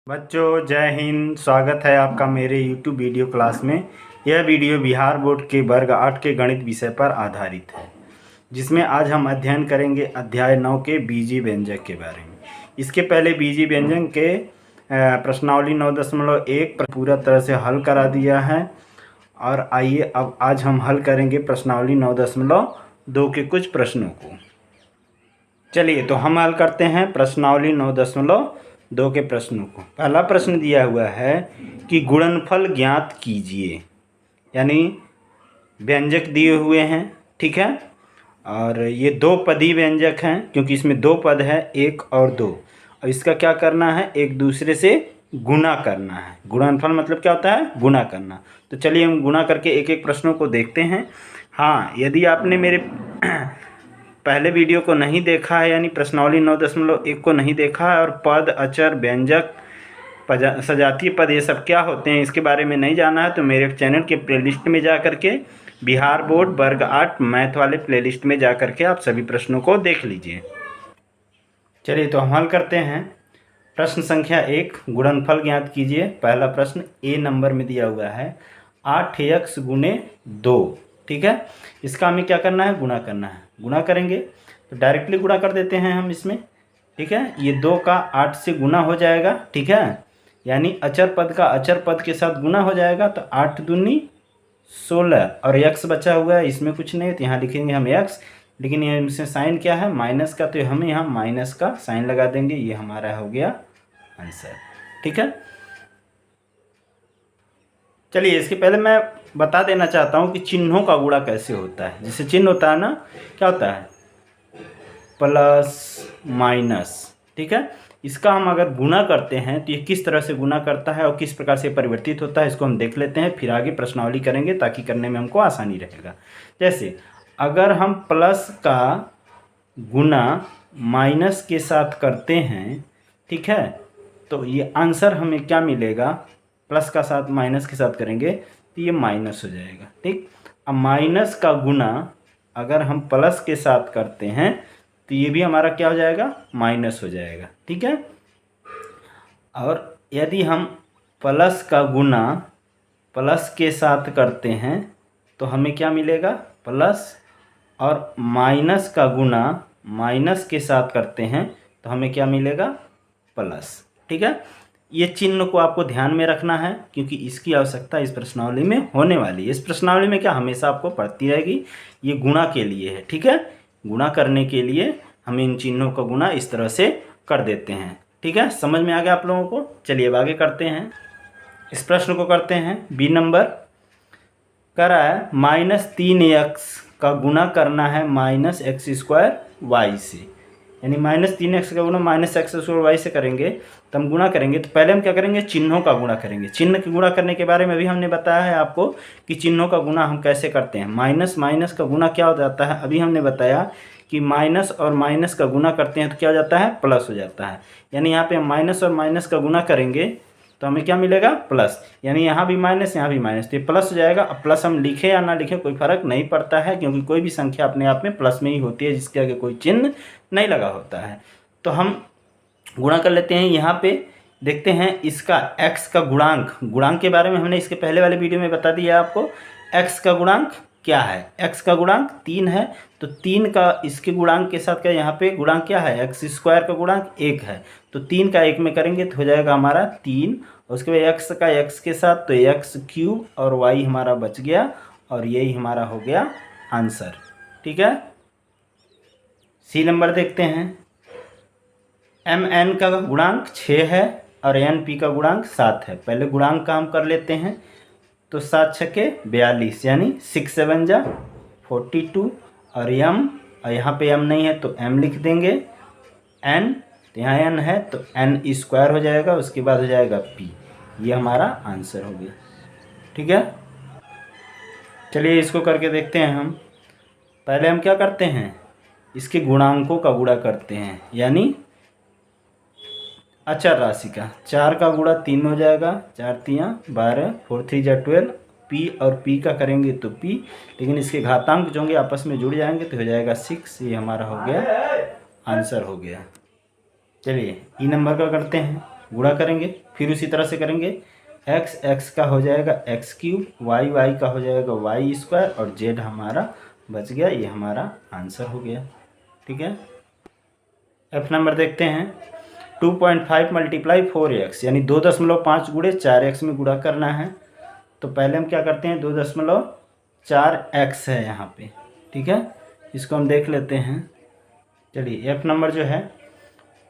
बच्चों जय हिंद। स्वागत है आपका मेरे YouTube वीडियो क्लास में। यह वीडियो बिहार बोर्ड के वर्ग 8 के गणित विषय पर आधारित है, जिसमें आज हम अध्ययन करेंगे अध्याय 9 के बीजीय व्यंजक के बारे में। इसके पहले बीजीय व्यंजक के प्रश्नावली 9.1 पर पूरा तरह से हल करा दिया है, और आइए अब आज हम हल करेंगे प्रश्नावली 9.2 के कुछ प्रश्नों को। चलिए तो हम हल करते हैं प्रश्नावली 9.2 के प्रश्नों को। पहला प्रश्न दिया हुआ है कि गुणनफल ज्ञात कीजिए, यानी व्यंजक दिए हुए हैं, ठीक है। और ये दो पदी व्यंजक हैं, क्योंकि इसमें दो पद है, एक और दो, और इसका क्या करना है, एक दूसरे से गुणा करना है। गुणनफल मतलब क्या होता है, गुणा करना। तो चलिए हम गुणा करके एक एक प्रश्नों को देखते हैं। हाँ, यदि आपने मेरे पहले वीडियो को नहीं देखा है, यानी प्रश्नावली 9.1 को नहीं देखा है, और पद, अचर, व्यंजक, सजातीय पद ये सब क्या होते हैं इसके बारे में नहीं जाना है, तो मेरे चैनल के प्लेलिस्ट में जा करके बिहार बोर्ड वर्ग 8 मैथ वाले प्लेलिस्ट में जा करके आप सभी प्रश्नों को देख लीजिए। चलिए तो हम हल करते हैं। प्रश्न संख्या 1, गुणनफल ज्ञात कीजिए। पहला प्रश्न ए नंबर में दिया हुआ है 8x गुणे 2, ठीक है। इसका हमें क्या करना है, गुणा करना है। गुणा करेंगे तो डायरेक्टली गुणा कर देते हैं हम इसमें, ठीक है। ये 2 का 8 से गुणा हो जाएगा, ठीक है, यानी अचर पद का अचर पद के साथ गुणा हो जाएगा। तो 8 दूनी 16, और x बचा हुआ है, इसमें कुछ नहीं है तो यहाँ लिखेंगे हम x, लेकिन ये इसमें साइन क्या है, माइनस का, तो हमें यहाँ माइनस का साइन लगा देंगे। ये हमारा हो गया आंसर, ठीक है। चलिए इसके पहले मैं बता देना चाहता हूँ कि चिन्हों का गुणा कैसे होता है। जैसे चिन्ह होता है ना, क्या होता है, प्लस माइनस, ठीक है। इसका हम अगर गुणा करते हैं तो ये किस तरह से गुणा करता है और किस प्रकार से परिवर्तित होता है, इसको हम देख लेते हैं, फिर आगे प्रश्नावली करेंगे ताकि करने में हमको आसानी रहेगा। जैसे अगर हम प्लस का गुणा माइनस के साथ करते हैं, ठीक है, तो ये आंसर हमें क्या मिलेगा, प्लस का साथ माइनस के साथ करेंगे तो ये माइनस हो जाएगा, ठीक। अब माइनस का गुणा अगर हम प्लस के साथ करते हैं तो ये भी हमारा क्या हो जाएगा, माइनस हो जाएगा, ठीक है। और यदि हम प्लस का गुणा प्लस के साथ करते हैं तो हमें क्या मिलेगा, प्लस, और माइनस का गुणा माइनस के साथ करते हैं तो हमें क्या मिलेगा, प्लस, ठीक है। ये चिन्ह को आपको ध्यान में रखना है, क्योंकि इसकी आवश्यकता इस प्रश्नावली में होने वाली है। इस प्रश्नावली में क्या हमेशा आपको पढ़ती रहेगी, ये गुणा के लिए है, ठीक है। गुणा करने के लिए हम इन चिन्हों का गुणा इस तरह से कर देते हैं, ठीक है। समझ में आ गया आप लोगों को। चलिए अब आगे करते हैं। इस प्रश्न को करते हैं। बी नंबर कह रहा है -3x का गुणा करना है -x² y से, यानी -3x का गुणा -x² y से करेंगे तो हम गुणा करेंगे। तो पहले हम क्या करेंगे, चिन्हों का गुणा करेंगे। चिन्ह के गुणा करने के बारे में भी हमने बताया है आपको कि चिन्हों का गुणा हम कैसे करते हैं। माइनस माइनस का गुणा क्या हो जाता है, अभी हमने बताया कि माइनस और माइनस का गुणा करते हैं तो क्या हो जाता है, प्लस हो जाता है। यानी यहाँ पे हम माइनस और माइनस का गुणा करेंगे तो हमें क्या मिलेगा, प्लस, यानी यहाँ भी माइनस यहाँ भी माइनस, तो ये प्लस हो जाएगा। अब प्लस हम लिखे या ना लिखे कोई फर्क नहीं पड़ता है, क्योंकि कोई भी संख्या अपने आप में प्लस में ही होती है जिसके आगे कोई चिन्ह नहीं लगा होता है। तो हम गुणा कर लेते हैं। यहाँ पे देखते हैं इसका x का गुणांक, गुणांक के बारे में हमने इसके पहले वाले वीडियो में बता दिया आपको। x का गुणांक क्या है, x का गुणांक 3 है, तो 3 का इसके गुणांक के साथ क्या, यहाँ पे गुणांक क्या है, x² का गुणांक 1 है, तो 3 का 1 में करेंगे तो हो जाएगा हमारा 3, और उसके बाद x का x के साथ तो x³ और y हमारा बच गया, और यही हमारा हो गया आंसर, ठीक है। सी नंबर देखते हैं। mn का गुणांक 6 है और np का गुणांक 7 है। पहले गुणांक का हम कर लेते हैं। तो 7 छके 42, यानी 6 7 जा 42, और m, और यहाँ पे m नहीं है तो m लिख देंगे, n, तो यहाँ n है तो n² हो जाएगा, उसके बाद हो जाएगा p। ये हमारा आंसर हो गया, ठीक है। चलिए इसको करके देखते हैं हम। पहले हम क्या करते हैं, इसके गुणांकों का गुणा करते हैं, यानी अचर राशि का। 4 का गुणा 3 हो जाएगा, 4 3 12, 4 3 जा 12, p और p का करेंगे तो p, लेकिन इसके घातांक जो होंगे आपस में जुड़ जाएंगे तो हो जाएगा 6। ये हमारा हो गया आंसर, हो गया। चलिए ई नंबर का करते हैं। गुणा करेंगे, फिर उसी तरह से करेंगे। x का हो जाएगा x क्यूब, y का हो जाएगा y स्क्वायर और z हमारा बच गया। ये हमारा आंसर हो गया। ठीक है, F नंबर देखते हैं। 2.5 मल्टीप्लाई 4x यानी 2.5 गुणे 4x में गुणा करना है। तो पहले हम क्या करते हैं, 2.4x है यहाँ पे। ठीक है, इसको हम देख लेते हैं। चलिए F नंबर जो है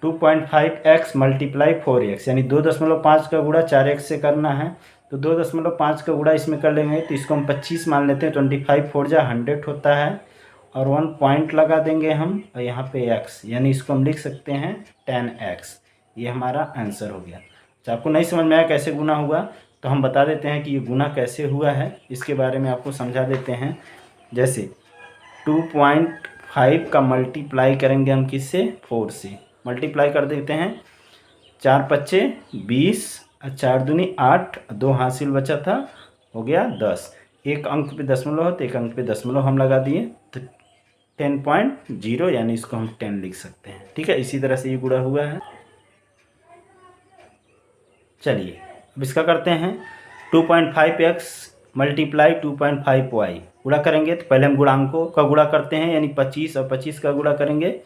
2.5x मल्टीप्लाई 4x यानी 2.5 का गुणा 4x से करना है। तो 2.5 का गुणा इसमें कर लेंगे तो इसको हम 25 मान लेते हैं। 25 4 जा 100 होता है और 1 पॉइंट लगा देंगे हम और यहाँ पे x यानी इसको हम लिख सकते हैं 10x। ये हमारा आंसर हो गया। तो आपको नहीं समझ में आया कैसे गुना हुआ, तो हम बता देते हैं कि ये गुना कैसे हुआ है, इसके बारे में आपको समझा देते हैं। जैसे 2.5 का मल्टीप्लाई करेंगे हम किससे, 4 से मल्टीप्लाई कर देते हैं। 4 पच्चे 20, 4 दूनी 8, 2 हासिल बचा था, हो गया 10। एक अंक पे दशमलव है तो एक अंक पे दशमलव हम लगा दिए तो 10.0 यानी इसको हम 10 लिख सकते हैं। ठीक है, इसी तरह से ये गुणा हुआ है। चलिए अब इसका करते हैं। 2.5x मल्टीप्लाई 2.5y गुणा करेंगे तो पहले हम गुणांकों का गुणा करते हैं यानी 25 और 25 का गुणा करेंगे।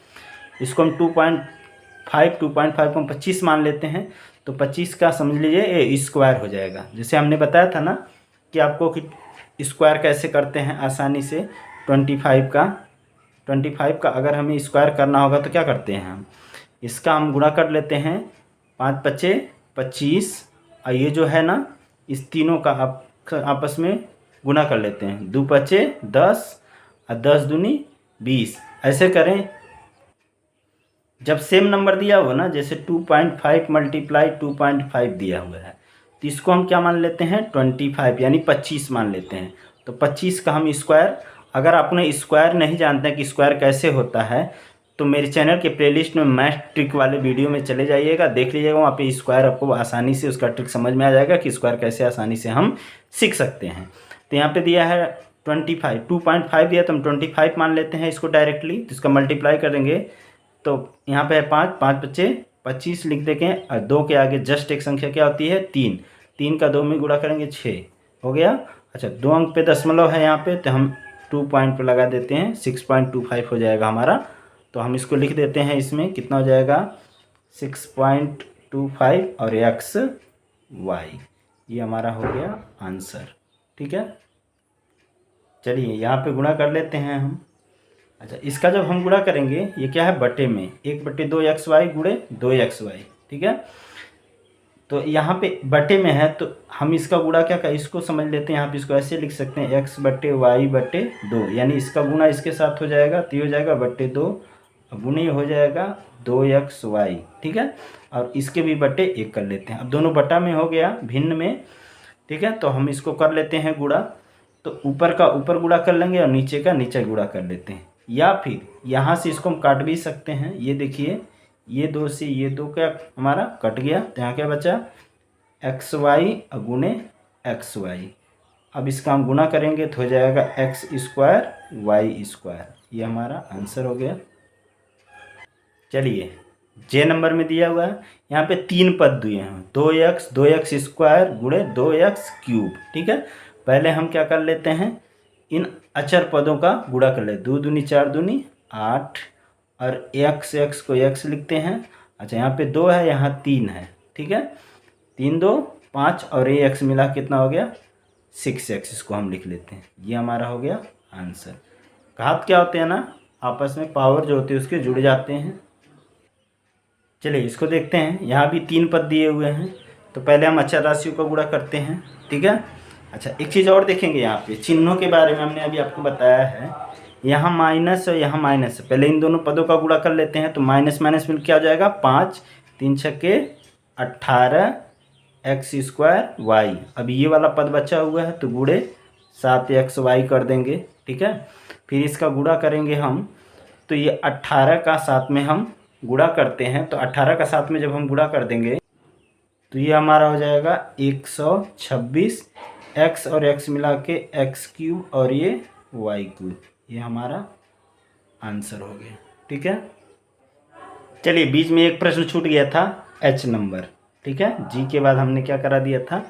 इसको हम 2.5 को हम 25 मान लेते हैं तो 25 का समझ लीजिए ये स्क्वायर हो जाएगा। जैसे हमने बताया था ना कि आपको कि स्क्वायर कैसे करते हैं आसानी से। 25 का अगर हमें स्क्वायर करना होगा तो क्या करते हैं हम, इसका हम गुणा कर लेते हैं। 5 पच्चे 25 और ये जो है ना इस तीनों का आपस में गुणा कर लेते हैं। 2 पच्चे 10 और 10 दूनी 20। ऐसे करें जब सेम नंबर दिया हुआ ना, जैसे 2.5 मल्टीप्लाई 2.5 दिया हुआ है तो इसको हम क्या मान लेते हैं 25 यानी 25 मान लेते हैं। तो 25 का हम स्क्वायर, अगर आपने स्क्वायर नहीं जानते हैं कि स्क्वायर कैसे होता है तो मेरे चैनल के प्लेलिस्ट में मैथ ट्रिक वाले वीडियो में चले जाइएगा, देख लीजिएगा। वहाँ पे स्क्वायर आपको आसानी से उसका ट्रिक समझ में आ जाएगा कि स्क्वायर कैसे आसानी से हम सीख सकते हैं। तो यहाँ पे दिया है 2.5 दिया तो हम 25 मान लेते हैं इसको डायरेक्टली। तो इसका मल्टीप्लाई करेंगे तो यहाँ पे है 5 बच्चे 25 लिख देंगे और 2 के आगे जस्ट एक संख्या क्या होती है 3 का 2 में गुणा करेंगे 6 हो गया। अच्छा 2 अंक पे दशमलव है यहाँ पे तो हम 2 पॉइंट पे लगा देते हैं, 6.25 हो जाएगा हमारा। तो हम इसको लिख देते हैं, इसमें कितना हो जाएगा 6.25 और y ये हमारा हो गया आंसर। ठीक है, चलिए यहाँ पे गुणा कर लेते हैं हम। अच्छा इसका जब हम गुणा करेंगे ये क्या है बटे में 1/2xy गुणे 2xy। ठीक है, तो यहाँ पे बटे में है तो हम इसका गुणा क्या कर इसको समझ लेते हैं। यहाँ पे इसको ऐसे लिख सकते हैं x/y/2 यानी इसका गुणा इसके साथ हो जाएगा तो ये हो जाएगा 2 गुणे हो जाएगा 2xy। ठीक है, और इसके भी बटे 1 कर लेते हैं। अब दोनों बटा में हो गया भिन्न में। ठीक है, तो हम इसको कर लेते हैं गुणा। तो ऊपर का ऊपर गुणा कर लेंगे और नीचे का नीचे गुणा कर लेते हैं, या फिर यहाँ से इसको हम काट भी सकते हैं। ये देखिए ये 2 से ये 2 क्या हमारा कट गया तो यहाँ क्या बचा xy गुणे xy। अब इसका हम गुणा करेंगे तो हो जाएगा x² y²। ये हमारा आंसर हो गया। चलिए जे नंबर में दिया हुआ है यहाँ पे 3 पद दिए हैं 2x² गुणे 2x³ ठीक है, पहले हम क्या कर लेते हैं इन अचर पदों का गुणा कर ले। 2 दूनी 4 दूनी 8 और x को x लिखते हैं। अच्छा यहाँ पे 2 है यहाँ 3 है। ठीक है, 3 2 5 और ये x मिला कितना हो गया 6x। इसको हम लिख लेते हैं, ये हमारा हो गया आंसर। घात क्या होते हैं ना आपस में पावर जो होती है उसके जुड़ जाते हैं। चलिए इसको देखते हैं, यहाँ भी 3 पद दिए हुए हैं तो पहले हम अचर राशियों का गुणा करते हैं। ठीक है, अच्छा एक चीज़ और देखेंगे यहाँ पे चिन्हों के बारे में हमने अभी आपको बताया है। यहाँ माइनस और यहाँ माइनस है, पहले इन दोनों पदों का गुणा कर लेते हैं। तो माइनस माइनस मिल क्या हो जाएगा 5 3 छक्के 18 x² y। अब ये वाला पद बचा हुआ है तो गुणे 7xy कर देंगे। ठीक है, फिर इसका गुणा करेंगे हम तो ये 18 का साथ में हम गुणा करते हैं। तो 18 का साथ में जब हम गुणा कर देंगे तो ये हमारा हो जाएगा 126 x और x मिला के x³ और ये y³। ये हमारा आंसर हो गया। ठीक है, चलिए बीच में एक प्रश्न छूट गया था h नंबर। ठीक है। जी के बाद हमने क्या करा दिया था,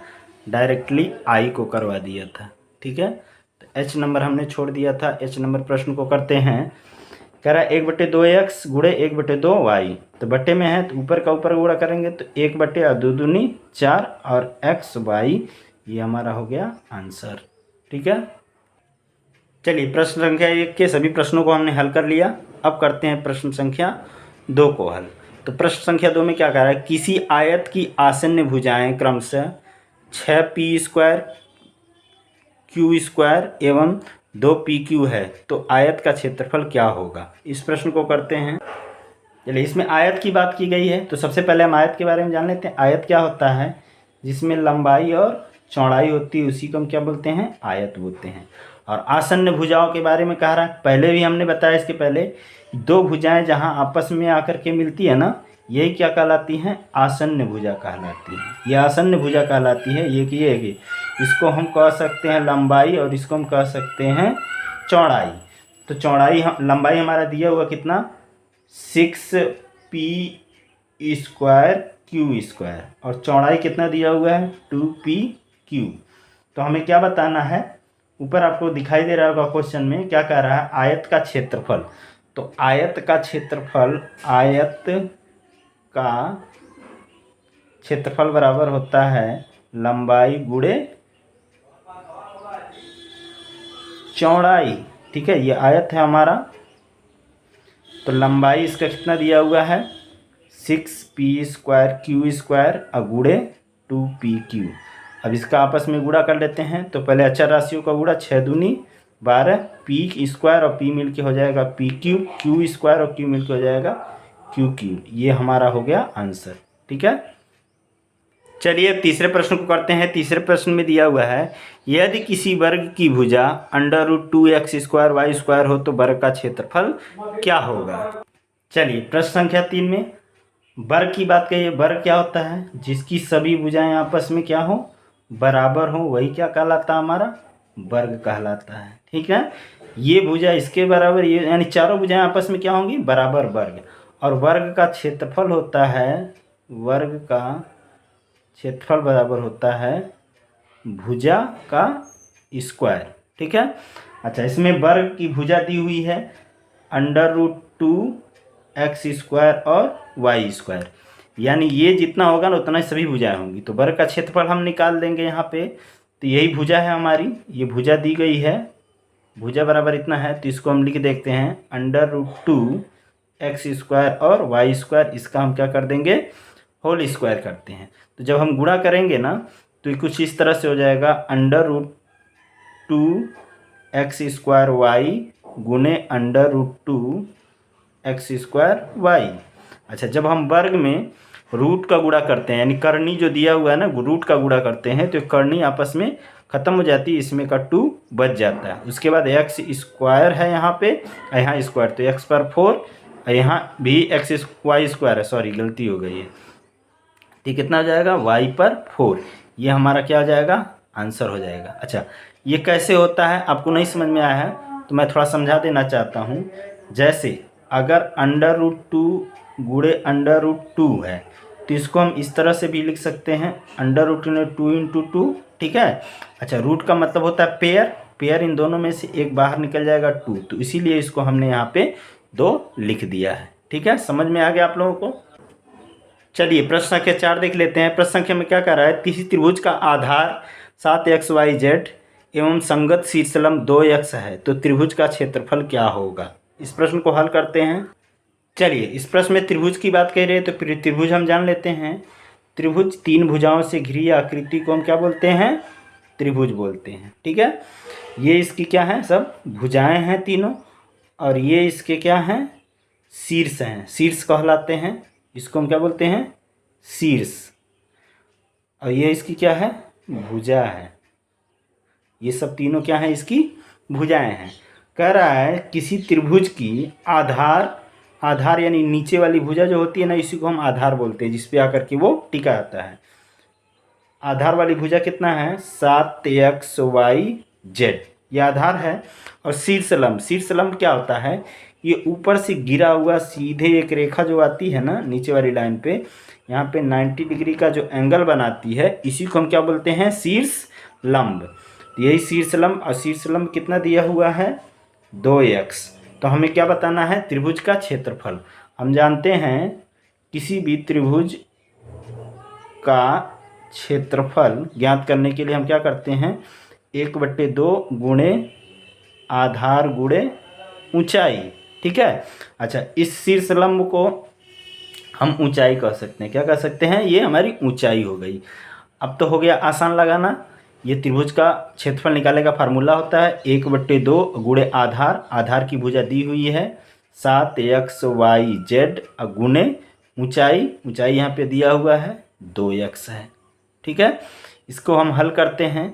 डायरेक्टली आई को करवा दिया था। ठीक है, तो एच नंबर हमने छोड़ दिया था। एच नंबर प्रश्न को करते हैं। कह रहा है 1/2x गुणे 1/2y, तो बट्टे में है तो ऊपर का ऊपर गुणा करेंगे तो 1/2×2=4 और एक्स वाई, ये हमारा हो गया आंसर। ठीक है, चलिए प्रश्न संख्या 1 के सभी प्रश्नों को हमने हल कर लिया। अब करते हैं प्रश्न संख्या 2 को हल। तो प्रश्न संख्या 2 में क्या कह रहा है, किसी आयत की आसन्न भुजाएं क्रमशः 6p² q² एवं 2pq है, तो आयत का क्षेत्रफल क्या होगा। इस प्रश्न को करते हैं। चलिए, इसमें आयत की बात की गई है, तो सबसे पहले हम आयत के बारे में जान लेते हैं। आयत क्या होता है, जिसमें लंबाई और चौड़ाई होती है, उसी को हम क्या बोलते हैं, आयत बोलते हैं। और आसन्न भुजाओं के बारे में कह रहा है, पहले भी हमने बताया इसके पहले, दो भुजाएं जहां आपस में आकर के मिलती है ना, यही क्या कहलाती हैं, आसन्न भुजा कहलाती है। ये आसन्न भुजा कहलाती है। ये इसको हम कह सकते हैं लंबाई और इसको हम कह सकते हैं चौड़ाई। तो चौड़ाई लंबाई हमारा दिया हुआ कितना, 6p² q² और चौड़ाई कितना दिया हुआ है, 2pq। तो हमें क्या बताना है, ऊपर आपको दिखाई दे रहा होगा क्वेश्चन में क्या कह रहा है, आयत का क्षेत्रफल। तो आयत का क्षेत्रफल बराबर होता है लंबाई गुणे चौड़ाई। ठीक है, ये आयत है हमारा, तो लंबाई इसका कितना दिया हुआ है, 6p² q² और गुणे 2pq। अब इसका आपस में गुणा कर लेते हैं। तो पहले अचर राशियों का गुणा, 6×2 = 12, p² और p मिल के हो जाएगा pq, q² और q मिल के हो जाएगा qq। ये हमारा हो गया आंसर। ठीक है, चलिए अब तीसरे प्रश्न को करते हैं। तीसरे प्रश्न में दिया हुआ है, यदि किसी वर्ग की भुजा √2x² y² हो तो वर्ग का क्षेत्रफल क्या होगा। चलिए प्रश्न संख्या 3 में वर्ग की बात करिए। वर्ग क्या होता है, जिसकी सभी भुजाएं आपस में क्या हो, बराबर हो, वही क्या कहलाता है, हमारा वर्ग कहलाता है। ठीक है, ये भुजा इसके बराबर, ये यानी चारों भुजाएं आपस में क्या होंगी, बराबर वर्ग। और वर्ग का क्षेत्रफल होता है, वर्ग का क्षेत्रफल बराबर होता है भुजा का स्क्वायर। ठीक है, अच्छा इसमें वर्ग की भुजा दी हुई है √2x² और y², यानी ये जितना होगा ना उतना ही सभी भुजाएं होंगी। तो वर्ग का क्षेत्रफल हम निकाल देंगे यहाँ पे। तो यही भुजा है हमारी, ये भुजा दी गई है, भुजा बराबर इतना है। तो इसको हम लिख देखते हैं √2x² और y², इसका हम क्या कर देंगे, होल स्क्वायर करते हैं। तो जब हम गुणा करेंगे ना तो ये कुछ इस तरह से हो जाएगा, √2x² y गुने √2x² y। अच्छा, जब हम वर्ग में रूट का गुणा करते हैं, यानी करनी जो दिया हुआ है ना, रूट का गुणा करते हैं, तो करनी आपस में खत्म हो जाती है, इसमें का 2 बच जाता है। उसके बाद x² है यहाँ पे, यहाँ स्क्वायर, तो x/4, यहाँ भी y² है, सॉरी गलती हो गई है। तो कितना हो जाएगा, y/4। ये हमारा क्या हो जाएगा, आंसर हो जाएगा। अच्छा, ये कैसे होता है, आपको नहीं समझ में आया है तो मैं थोड़ा समझा देना चाहता हूँ। जैसे अगर √2 गुणे √2 है तो इसको हम इस तरह से भी लिख सकते हैं, √2 × 2। ठीक है, अच्छा रूट का मतलब होता है पेयर, इन दोनों में से एक बाहर निकल जाएगा 2, तो इसीलिए इसको हमने यहाँ पे 2 लिख दिया है। ठीक है, समझ में आ गया आप लोगों को। चलिए प्रश्न संख्या 4 देख लेते हैं। प्रश्न संख्या में क्या कह रहा है, किसी त्रिभुज का आधार 7xyz एवं संगत शीर्षलंब 2x है, तो त्रिभुज का क्षेत्रफल क्या होगा। इस प्रश्न को हल करते हैं। चलिए, इस प्रश्न में त्रिभुज की बात कह रहे हैं, तो त्रिभुज हम जान लेते हैं। त्रिभुज 3 भुजाओं से घिरी आकृति को हम क्या बोलते हैं, त्रिभुज बोलते हैं। ठीक है, ये इसकी क्या है, सब भुजाएं हैं तीनों, और ये इसके क्या हैं, शीर्ष हैं, शीर्ष कहलाते हैं। इसको हम क्या बोलते हैं, शीर्ष। और ये इसकी क्या है, भुजा है। ये सब तीनों क्या है, इसकी भुजाएं हैं। कह रहा है किसी त्रिभुज की आधार यानी नीचे वाली भुजा जो होती है ना, इसी को हम आधार बोलते हैं, जिसपे आकर के वो टिका आता है। आधार वाली भुजा कितना है, 7xyz, ये आधार है। और शीर्षलंब क्या होता है, ये ऊपर से गिरा हुआ सीधे एक रेखा जो आती है ना नीचे वाली लाइन पे, यहाँ पे 90 डिग्री का जो एंगल बनाती है, इसी को हम क्या बोलते हैं, शीर्ष लंब। तो यही शीर्ष लंब, और शीर्ष लंब कितना दिया हुआ है, 2x। तो हमें क्या बताना है, त्रिभुज का क्षेत्रफल। हम जानते हैं किसी भी त्रिभुज का क्षेत्रफल ज्ञात करने के लिए हम क्या करते हैं, 1/2 गुणे आधार गुणे ऊंचाई। ठीक है। अच्छा, इस शीर्ष लंब को हम ऊंचाई कह सकते हैं। क्या कह सकते हैं, ये हमारी ऊंचाई हो गई। अब तो हो गया आसान लगाना। ये त्रिभुज का क्षेत्रफल निकालने का फार्मूला होता है 1/2 गुणे आधार, आधार की भुजा दी हुई है 7xyz गुणे ऊंचाई, ऊंचाई यहाँ पे दिया हुआ है 2x है। ठीक है। इसको हम हल करते हैं,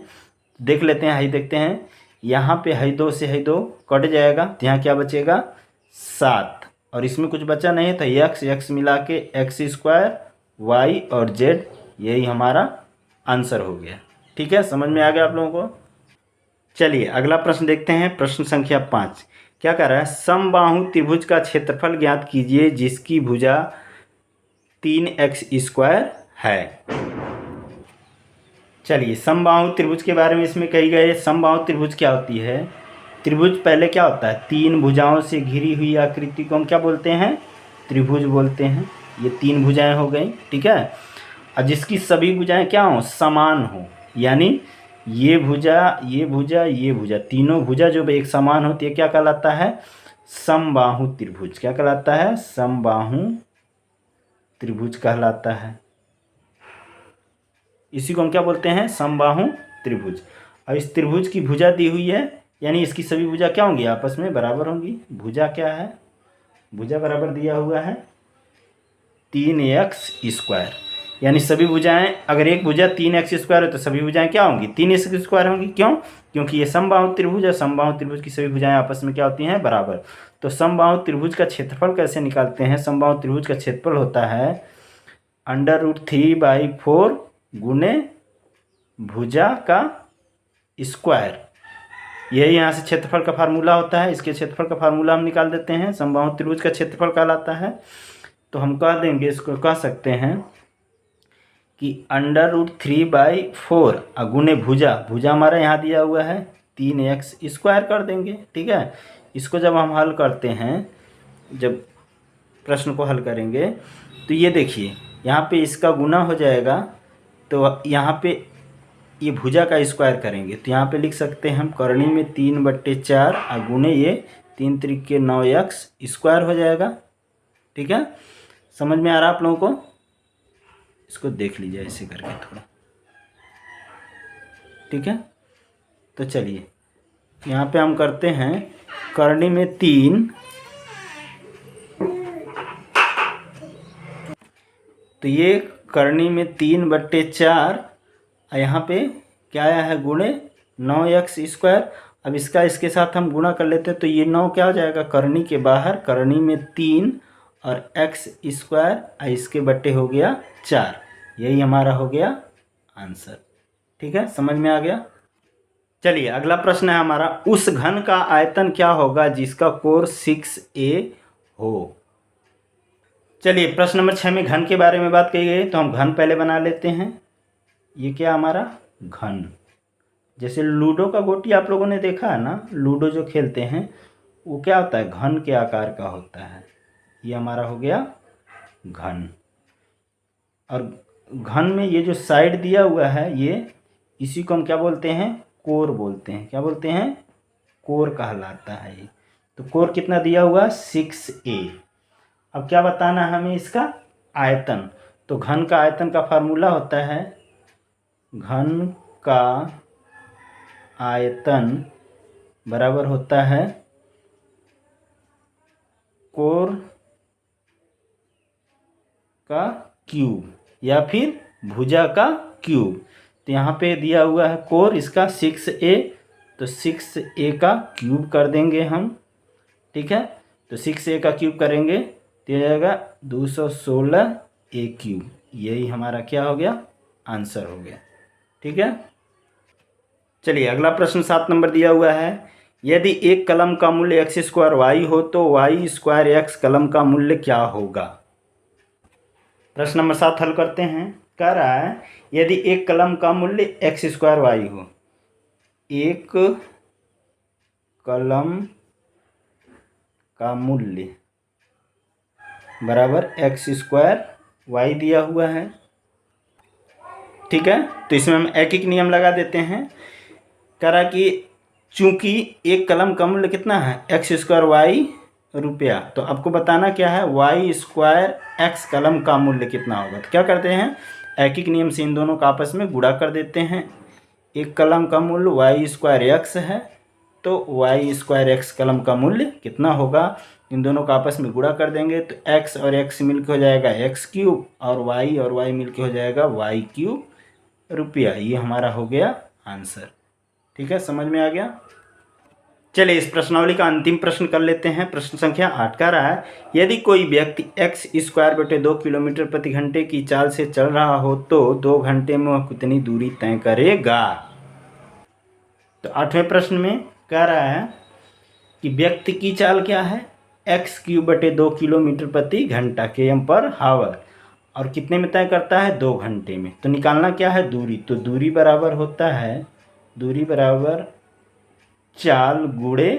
देख लेते हैं, हाई देखते हैं। यहाँ पे है 2 से है 2 कट जाएगा, तो यहाँ क्या बचेगा 7, और इसमें कुछ बचा नहीं तो x मिला के x², y और z, यही हमारा आंसर हो गया। ठीक है, समझ में आ गया आप लोगों को। चलिए अगला प्रश्न देखते हैं, प्रश्न संख्या 5। क्या कह रहा है, समबाहु त्रिभुज का क्षेत्रफल ज्ञात कीजिए जिसकी भुजा 3x² है। चलिए समबाहु त्रिभुज के बारे में इसमें कही गई है। समबाहु त्रिभुज क्या होती है, त्रिभुज पहले क्या होता है, 3 भुजाओं से घिरी हुई आकृति को हम क्या बोलते हैं, त्रिभुज बोलते हैं। ये 3 भुजाएं हो गई। ठीक है। और जिसकी सभी भुजाएं क्या हो, समान हो, यानी ये भुजा, ये भुजा, ये भुजा, तीनों भुजा जो एक समान होती है, क्या कहलाता है, समबाहु त्रिभुज। क्या कहलाता है, समबाहु त्रिभुज कहलाता है। इसी को हम क्या बोलते हैं, समबाहु त्रिभुज। और इस त्रिभुज की भुजा दी हुई है, यानी इसकी सभी भुजा क्या होंगी, आपस में बराबर होंगी। भुजा क्या है, भुजा बराबर दिया हुआ है 3x², यानी सभी भुजाएं, अगर एक भुजा 3x² है तो सभी भुजाएं क्या होंगी, 3x² होंगी। क्यों, क्योंकि ये समबाहु त्रिभुज है, समबाहु त्रिभुज की सभी भुजाएं आपस में क्या होती हैं, बराबर। तो समबाहु त्रिभुज का क्षेत्रफल कैसे निकालते हैं, समबाहु त्रिभुज का क्षेत्रफल होता है √3/4 गुणे भुजा का स्क्वायर। यही यहाँ से क्षेत्रफल का फार्मूला होता है। इसके क्षेत्रफल का फार्मूला हम निकाल देते हैं, समबाहु त्रिभुज का क्षेत्रफल कहलाता है। तो हम कह देंगे, इसको कह सकते हैं कि √3/4 गुणे भुजा, भुजा हमारा यहाँ दिया हुआ है 3x² कर देंगे। ठीक है। इसको जब हम हल करते हैं, जब प्रश्न को हल करेंगे तो ये देखिए यहाँ पे इसका गुना हो जाएगा, तो यहाँ पे ये भुजा का स्क्वायर करेंगे तो यहाँ पे लिख सकते हैं हम करनी में 3/4 गुणे ये 3 त्रिके 9x² हो जाएगा। ठीक है, समझ में आ रहा आप लोगों को। इसको देख लीजिए ऐसे करके थोड़ा। ठीक है, तो चलिए यहाँ पे हम करते हैं करनी में 3, तो ये करनी में 3/4, यहाँ पे क्या आया है, गुणे 9x²। अब इसका इसके साथ हम गुणा कर लेते हैं तो ये 9 क्या हो जाएगा, करनी के बाहर, करनी में 3 और x², इसके बट्टे हो गया 4। यही हमारा हो गया आंसर। ठीक है, समझ में आ गया। चलिए अगला प्रश्न है हमारा, उस घन का आयतन क्या होगा जिसका कोण 6a हो। चलिए प्रश्न नंबर 6 में घन के बारे में बात कही गई, तो हम घन पहले बना लेते हैं। ये क्या हमारा घन, जैसे लूडो का गोटी आप लोगों ने देखा है ना, लूडो जो खेलते हैं वो क्या होता है, घन के आकार का होता है। ये हमारा हो गया घन। और घन में ये जो साइड दिया हुआ है, ये इसी को हम क्या बोलते हैं, कोर बोलते हैं। क्या बोलते हैं, कोर कहलाता है ये। तो कोर कितना दिया हुआ, 6a। अब क्या बताना है हमें, इसका आयतन। तो घन का आयतन का फार्मूला होता है, घन का आयतन बराबर होता है कोर का क्यूब या फिर भुजा का क्यूब। तो यहाँ पे दिया हुआ है कोर इसका 6a, तो 6a का क्यूब कर देंगे हम। ठीक है, तो 6a का क्यूब करेंगे तो यह जाएगा 216a³। यही हमारा क्या हो गया, आंसर हो गया। ठीक है, चलिए अगला प्रश्न 7 नंबर दिया हुआ है यदि एक कलम का मूल्य एक्स स्क्वायर वाई हो तो वाई स्क्वायर एक्स कलम का मूल्य क्या होगा। प्रश्न नंबर 7 हल करते हैं। कह रहा है यदि एक कलम का मूल्य एक्स स्क्वायर वाई हो, एक कलम का मूल्य बराबर एक्स स्क्वायर वाई दिया हुआ है। ठीक है, तो इसमें हम एक एक नियम लगा देते हैं। कह रहा कि चूंकि एक कलम का मूल्य कितना है एक्स स्क्वायर वाई रुपया, तो आपको बताना क्या है वाई स्क्वायर एक्स कलम का मूल्य कितना होगा। तो क्या करते हैं एक एक नियम से इन दोनों का आपस में गुणा कर देते हैं। एक कलम का मूल्य वाई स्क्वायर एक्स है तो वाई स्क्वायर एक्स कलम का मूल्य कितना होगा, इन दोनों का आपस में गुणा कर देंगे तो एक्स और एक्स मिलकर हो जाएगा एक्स क्यूब और वाई मिलकर हो जाएगा वाई क्यूब रुपया। ये हमारा हो गया आंसर। ठीक है, समझ में आ गया। चलिए इस प्रश्नावली का अंतिम प्रश्न कर लेते हैं। प्रश्न संख्या 8 का रहा है यदि कोई व्यक्ति एक्स स्क्वायर बटे 2 किलोमीटर प्रति घंटे की चाल से चल रहा हो तो 2 घंटे में वह कितनी दूरी तय करेगा। तो 8वें प्रश्न में कह रहा है कि व्यक्ति की चाल क्या है एक्स क्यूब बटे 2 किलोमीटर प्रति घंटा km पर हावर और कितने में तय करता है 2 घंटे में। तो निकालना क्या है दूरी, तो दूरी बराबर होता है दूरी बराबर चाल गुणे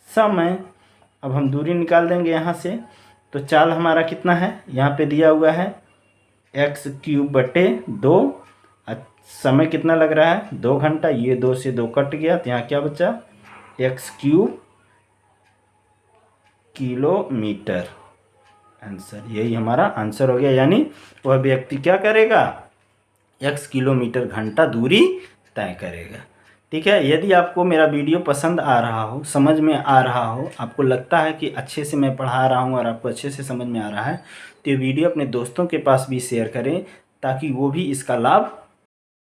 समय। अब हम दूरी निकाल देंगे यहाँ से, तो चाल हमारा कितना है यहाँ पे दिया हुआ है एक्स क्यूब बटे 2, समय कितना लग रहा है 2 घंटा, ये 2 से 2 कट गया तो यहाँ क्या बचा एक्स क्यूब किलोमीटर। आंसर यही हमारा आंसर हो गया, यानी वह व्यक्ति क्या करेगा एक्स किलोमीटर घंटा दूरी तय करेगा। ठीक है, यदि आपको मेरा वीडियो पसंद आ रहा हो, समझ में आ रहा हो, आपको लगता है कि अच्छे से मैं पढ़ा रहा हूँ और आपको अच्छे से समझ में आ रहा है, तो ये वीडियो अपने दोस्तों के पास भी शेयर करें ताकि वो भी इसका लाभ